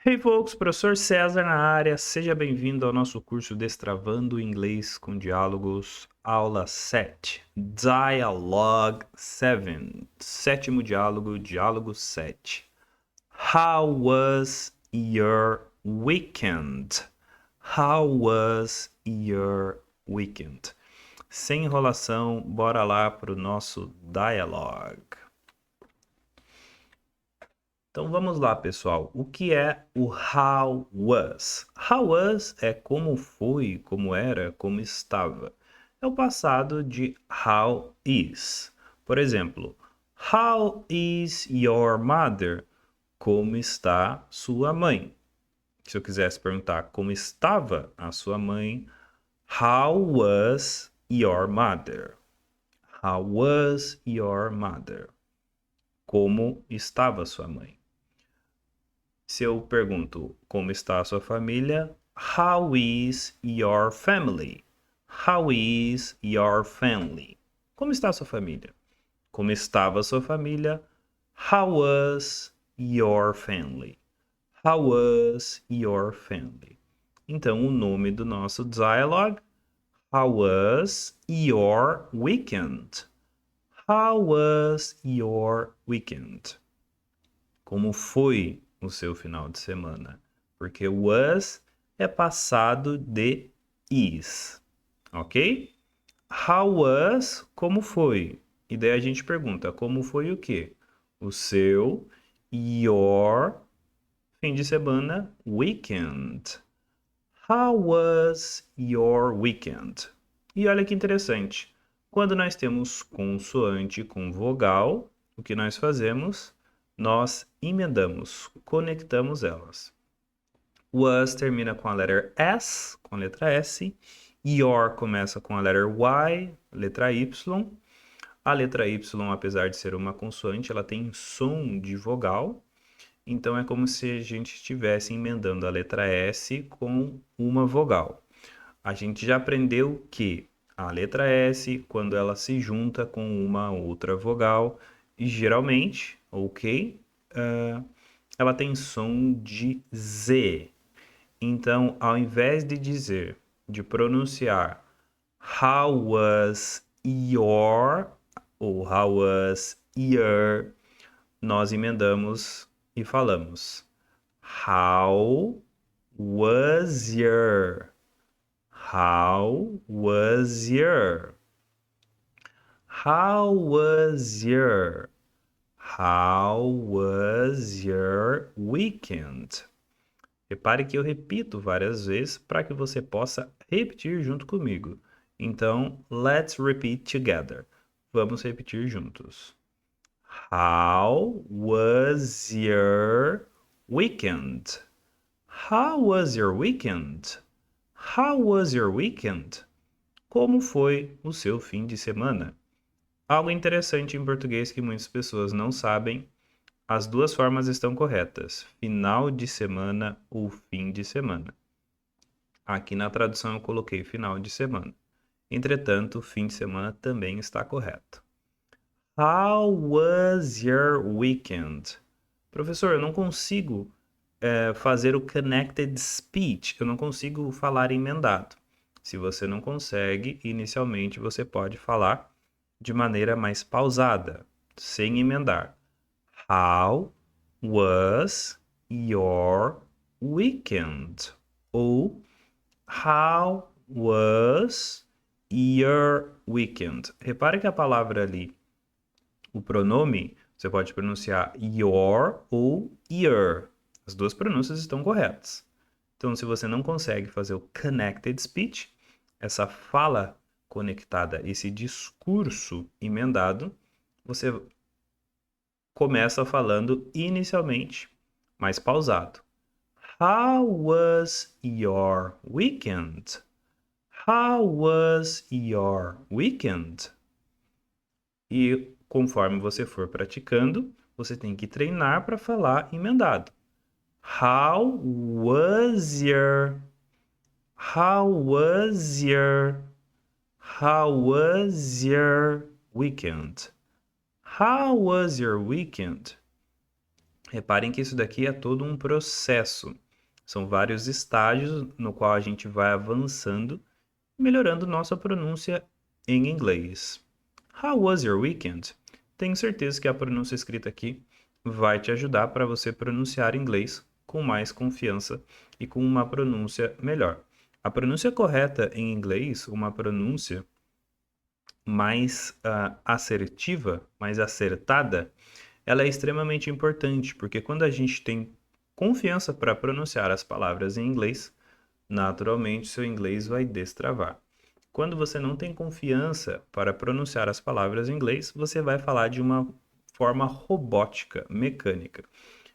Hey folks, professor César na área, seja bem-vindo ao nosso curso Destravando Inglês com Diálogos, aula 7, Dialogue 7, sétimo diálogo, diálogo 7. How was your weekend? How was your weekend? Sem enrolação, bora lá para o nosso dialogue. Então vamos lá, pessoal. O que é o how was? How was é como foi, como era, como estava. É o passado de how is. Por exemplo, how is your mother? Como está sua mãe? Se eu quisesse perguntar como estava a sua mãe, how was your mother? How was your mother? Como estava sua mãe? Se eu pergunto como está a sua família, how is your family? How is your family? Como está a sua família? Como estava a sua família? How was your family? How was your family? Então, o nome do nosso dialogue, how was your weekend? How was your weekend? Como foi o seu final de semana? Porque was é passado de is, ok? How was, como foi? E daí a gente pergunta, como foi o quê? O seu, your, fim de semana, weekend. How was your weekend? E olha que interessante. Quando nós temos consoante com vogal, o que nós fazemos? Nós emendamos, conectamos elas. Was termina com a letra S, com a letra S. Your começa com a letra Y, letra Y. A letra Y, apesar de ser uma consoante, ela tem som de vogal. Então é como se a gente estivesse emendando a letra S com uma vogal. A gente já aprendeu que a letra S, quando ela se junta com uma outra vogal, e geralmente, ok, ela tem som de Z. Então, ao invés de dizer, de pronunciar how was your ou how was your, nós emendamos e falamos how was your? How was your? How was your? How was your weekend? Repare que eu repito várias vezes para que você possa repetir junto comigo. Então, let's repeat together. Vamos repetir juntos. How was your weekend? How was your weekend? How was your weekend? Como foi o seu fim de semana? Algo interessante em português que muitas pessoas não sabem, as duas formas estão corretas, final de semana ou fim de semana. Aqui na tradução eu coloquei final de semana. Entretanto, fim de semana também está correto. How was your weekend? Professor, eu não consigo fazer o connected speech, eu não consigo falar emendado. Se você não consegue, inicialmente você pode falar de maneira mais pausada, sem emendar. How was your weekend? Ou how was your weekend? Repare que a palavra ali, o pronome, você pode pronunciar your ou your. As duas pronúncias estão corretas. Então, se você não consegue fazer o connected speech, essa fala conectada, esse discurso emendado, você começa falando inicialmente mais pausado. How was your weekend? How was your weekend? E conforme você for praticando, você tem que treinar para falar emendado. How was your? How was your? How was your weekend? How was your weekend? Reparem que isso daqui é todo um processo. São vários estágios no qual a gente vai avançando, melhorando nossa pronúncia em inglês. How was your weekend? Tenho certeza que a pronúncia escrita aqui vai te ajudar para você pronunciar inglês com mais confiança e com uma pronúncia melhor. A pronúncia correta em inglês, uma pronúncia mais assertiva, mais acertada, ela é extremamente importante, porque quando a gente tem confiança para pronunciar as palavras em inglês, naturalmente seu inglês vai destravar. Quando você não tem confiança para pronunciar as palavras em inglês, você vai falar de uma forma robótica, mecânica.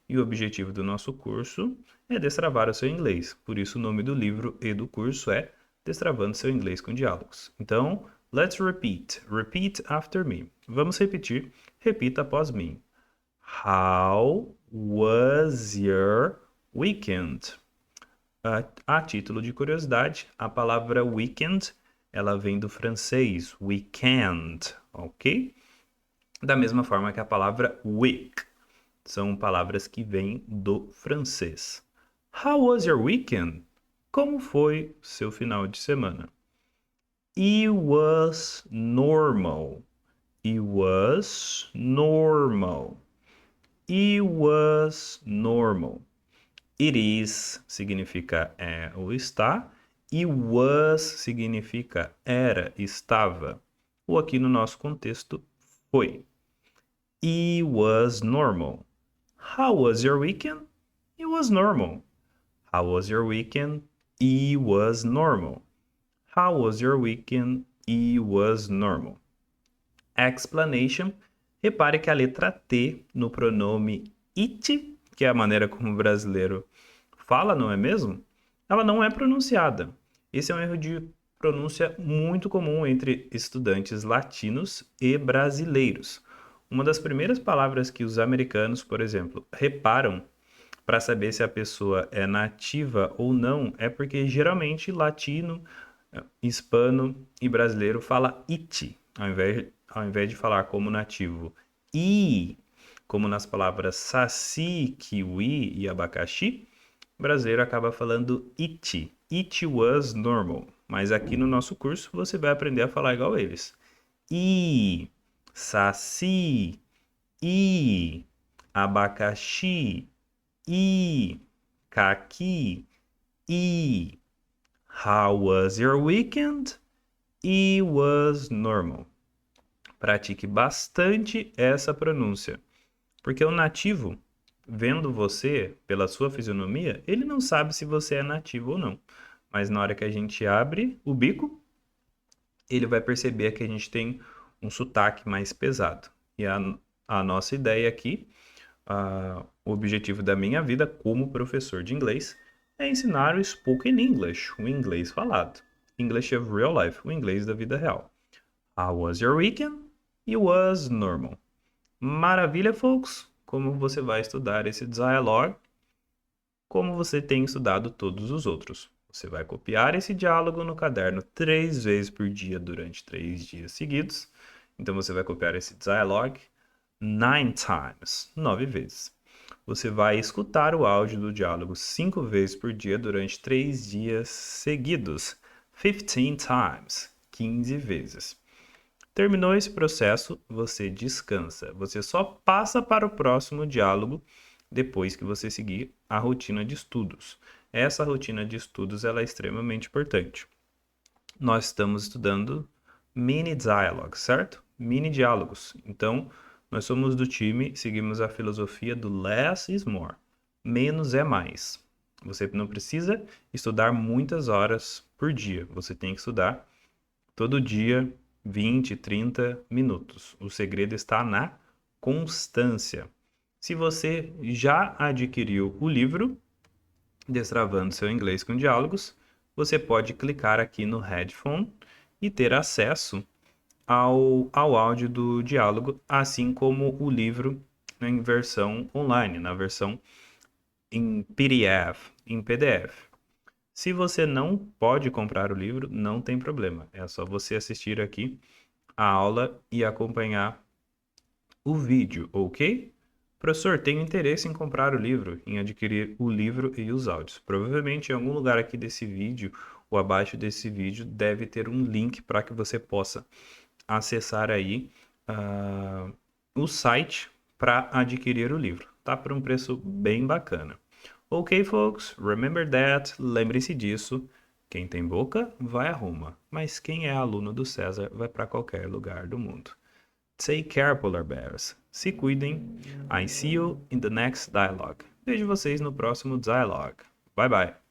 E o objetivo do nosso curso é destravar o seu inglês. Por isso o nome do livro e do curso é Destravando seu inglês com diálogos. Então, let's repeat. Repeat after me. Vamos repetir. Repita após mim. How was your weekend? A título de curiosidade, a palavra weekend, ela vem do francês weekend, ok? Da mesma forma que a palavra week, são palavras que vêm do francês. How was your weekend? Como foi seu final de semana? It was normal. It was normal. It was normal. It is significa é ou está, e was significa era, estava, ou aqui no nosso contexto, foi. It was normal. How was your weekend? It was normal. How was your weekend? It was normal. How was your weekend? It was normal. Explanation. Repare que a letra T no pronome it, que é a maneira como o brasileiro fala, não é mesmo? Ela não é pronunciada. Esse é um erro de pronúncia muito comum entre estudantes latinos e brasileiros. Uma das primeiras palavras que os americanos, por exemplo, reparam para saber se a pessoa é nativa ou não é porque geralmente latino, hispano e brasileiro fala it, ao invés de falar como nativo i, como nas palavras saci, kiwi e abacaxi, o brasileiro acaba falando it. It was normal. Mas aqui no nosso curso você vai aprender a falar igual eles. I, saci, i, abacaxi, i, caqui, i. How was your weekend? It was normal. Pratique bastante essa pronúncia, porque o nativo, vendo você pela sua fisionomia, ele não sabe se você é nativo ou não. Mas na hora que a gente abre o bico, ele vai perceber que a gente tem um sotaque mais pesado. E a nossa ideia aqui, o objetivo da minha vida como professor de inglês, é ensinar o spoken English, o inglês falado. English of real life, o inglês da vida real. How was your weekend? It was normal. Maravilha, folks! Como você vai estudar esse dialogue? Como você tem estudado todos os outros. Você vai copiar esse diálogo no caderno 3 vezes por dia durante 3 dias seguidos. Então você vai copiar esse dialogue 9 times, 9 vezes. Você vai escutar o áudio do diálogo 5 vezes por dia durante 3 dias seguidos, 15 times, 15 vezes. Terminou esse processo, você descansa. Você só passa para o próximo diálogo depois que você seguir a rotina de estudos. Essa rotina de estudos ela é extremamente importante. Nós estamos estudando mini dialogues, certo? Mini diálogos. Então, nós somos do time, seguimos a filosofia do less is more. Menos é mais. Você não precisa estudar muitas horas por dia. Você tem que estudar todo dia 20, 30 minutos. O segredo está na constância. Se você já adquiriu o livro Destravando seu inglês com diálogos, você pode clicar aqui no headphone e ter acesso ao áudio do diálogo, assim como o livro em versão online, na versão em PDF. Se você não pode comprar o livro, não tem problema. É só você assistir aqui a aula e acompanhar o vídeo, ok? Professor, tenho interesse em comprar o livro, em adquirir o livro e os áudios. Provavelmente em algum lugar aqui desse vídeo ou abaixo desse vídeo deve ter um link para que você possa acessar aí o site para adquirir o livro. Tá por um preço bem bacana. Ok, folks, remember that, lembre-se disso. Quem tem boca, vai a Roma, mas quem é aluno do César vai para qualquer lugar do mundo. Take care, Polar Bears. Se cuidem. I see you in the next dialogue. Vejo vocês no próximo dialogue. Bye bye.